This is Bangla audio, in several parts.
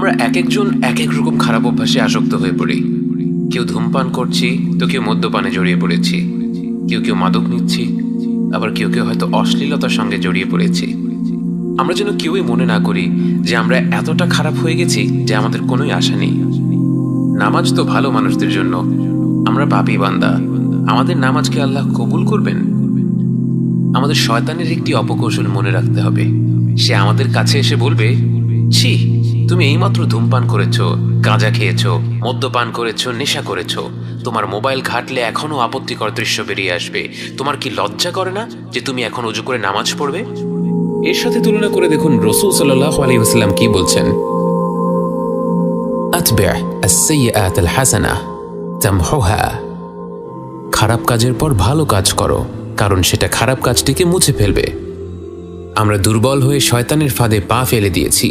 আমরা এক একজন এক এক রকম খারাপ অভ্যাসে আসক্ত হয়ে পড়ি। কেউ ধূমপান করছি, তো কেউ মদ্যপানে জড়িয়ে পড়েছি, কেউ কেউ মাদক নিচ্ছি, আবার কেউ কেউ হয়তো অশ্লীলতার সঙ্গে জড়িয়ে পড়েছি। আমরা যেন কেউই মনে না করি যে আমরা এতটা খারাপ হয়ে গেছি যে আমাদের কোনোই আশা নেই। নামাজ তো ভালো মানুষদের জন্য, আমরা পাপী বান্দা, আমাদের নামাজকে আল্লাহ কবুল করবেন? আমাদের শয়তানের একটি অপকৌশল মনে রাখতে হবে। সে আমাদের কাছে এসে বলবে, ছি, তুমি এইমাত্র ধূমপান করেছ, গাঁজা খেয়েছ, মদ্যপান করেছ, নেশা করেছ, তোমার মোবাইল ঘাটলে এখনো আপত্তিকর দৃশ্য বেরিয়ে আসবে। তোমার কি লজ্জা করে না যে তুমি এখন ওযু করে নামাজ পড়বে? এর সাথে তুলনা করে দেখুন রাসূল সাল্লাল্লাহু আলাইহি ওয়াসাল্লাম কি বলছেন। আতবি'আ আস-সাইয়্যাআত আল-হাসানাহ তামহুহা। খারাপ কাজের পর ভালো কাজ করো, কারণ সেটা খারাপ কাজটিকে মুছে ফেলবে। আমরা দুর্বল হয়ে শয়তানের ফাঁদে পা ফেলে দিয়েছি,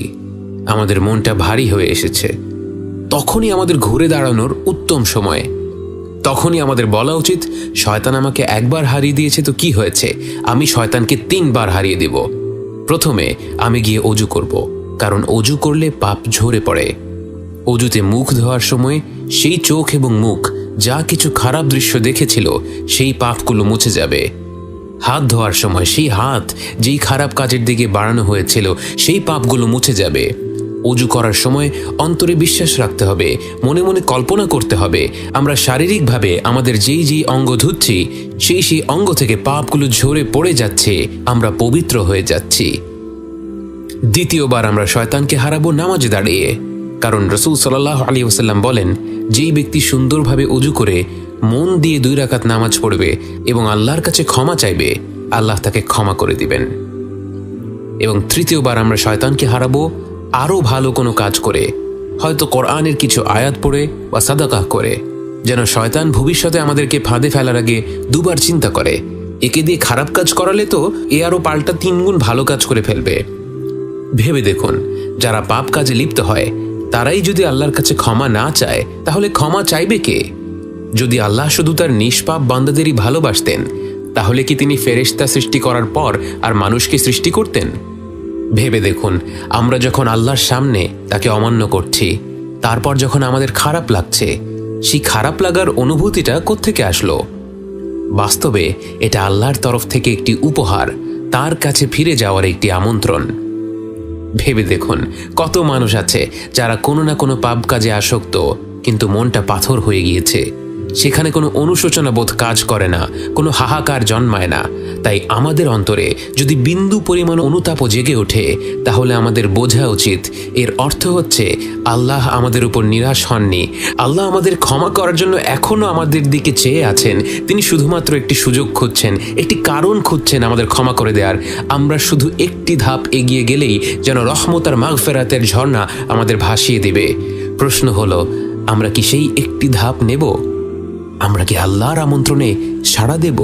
আমাদের মনটা ভারী হয়ে এসেছে। তখনই আমাদের ঘুরে দাঁড়ানোর উত্তম সময়। তখনই আমাদের বলা উচিত, শয়তান আমাকে একবার হারিয়ে দিয়েছে তো কি হয়েছে, আমি শয়তানকে 3 বার হারিয়ে দেব। প্রথমে আমি গিয়ে অজু করব, কারণ অজু করলে পাপ ঝরে পড়ে। অজুতে মুখ ধোয়ার সময় সেই চোখ এবং মুখ যা কিছু খারাপ দৃশ্য দেখেছিল সেই পাপগুলো মুছে যাবে। হাত ধোয়ার সময় সেই হাত যেই খারাপ কাজের দিকে বাড়ানো হয়েছিল সেই পাপগুলো মুছে যাবে। অজু করার সময় অন্তরে বিশ্বাস রাখতে হবে, মনে মনে কল্পনা করতে হবে আমরা শারীরিকভাবে আমাদের যেই অঙ্গ ধুচ্ছি সেই অঙ্গ থেকে পাপগুলো ঝরে পড়ে যাচ্ছে, আমরা পবিত্র হয়ে যাচ্ছি। দ্বিতীয়বার আমরা শয়তানকে হারাবো নামাজে দাঁড়িয়ে, কারণ রাসূল সাল্লাল্লাহু আলাইহি ওয়াসাল্লাম বলেন, যেই ব্যক্তি সুন্দরভাবে অজু করে মন দিয়ে 2 রাকাত নামাজ পড়বে এবং আল্লাহর কাছে ক্ষমা চাইবে, আল্লাহ তাকে ক্ষমা করে দিবেন। এবং তৃতীয়বার আমরা শয়তানকে হারাবো আরও ভালো কোনো কাজ করে, হয়তো কোরআনের কিছু আয়াত পড়ে বা সাদাকাহ করে, যেন শয়তান ভবিষ্যতে আমাদেরকে ফাঁদে ফেলার আগে 2 বার চিন্তা করে, একে দিয়ে খারাপ কাজ করালে তো এ আরও পাল্টা 3 গুণ ভালো কাজ করে ফেলবে। ভেবে দেখুন, যারা পাপ কাজে লিপ্ত হয় তারাই যদি আল্লাহর কাছে ক্ষমা না চায়, তাহলে ক্ষমা চাইবে কে? যদি আল্লাহ শুধু তার নিষ্পাপ বান্দাদেরই ভালোবাসতেন, তাহলে কি তিনি ফেরেশতা সৃষ্টি করার পর আর মানুষকে সৃষ্টি করতেন? ভেবে দেখুন, আমরা যখন আল্লাহর সামনে তাকে অমান্য করছি, তারপর যখন আমাদের খারাপ লাগছে, সেই খারাপ লাগার অনুভূতিটা কোত্থেকে আসলো? বাস্তবে এটা আল্লাহর তরফ থেকে একটি উপহার, তার কাছে ফিরে যাওয়ার একটি আমন্ত্রণ। ভেবে দেখুন, কত মানুষ আছে যারা কোনো না কোনো পাপ কাজে আসক্ত, কিন্তু মনটা পাথর হয়ে গিয়েছে। সেখানে কোনো অনুশোচনা বোধ কাজ করে না, কোনো হাহাকার জন্মায় না। তাই আমাদের অন্তরে যদি বিন্দু পরিমাণ অনুতাপও জেগে ওঠে, তাহলে আমাদের বোঝা উচিত এর অর্থ হচ্ছে আল্লাহ আমাদের উপর নিরাশ হননি। আল্লাহ আমাদের ক্ষমা করার জন্য এখনও আমাদের দিকে চেয়ে আছেন। তিনি শুধুমাত্র একটি সুযোগ খুঁজছেন, একটি কারণ খুঁজছেন আমাদের ক্ষমা করে দেওয়ার। আমরা শুধু একটি ধাপ এগিয়ে গেলেই যেন রহমত আর মাগফিরাতের ঝর্ণা আমাদের ভাসিয়ে দেবে। প্রশ্ন হলো, আমরা কি সেই একটি ধাপ নেব? আমরা কি আল্লাহর আমন্ত্রণে সাড়া দেব?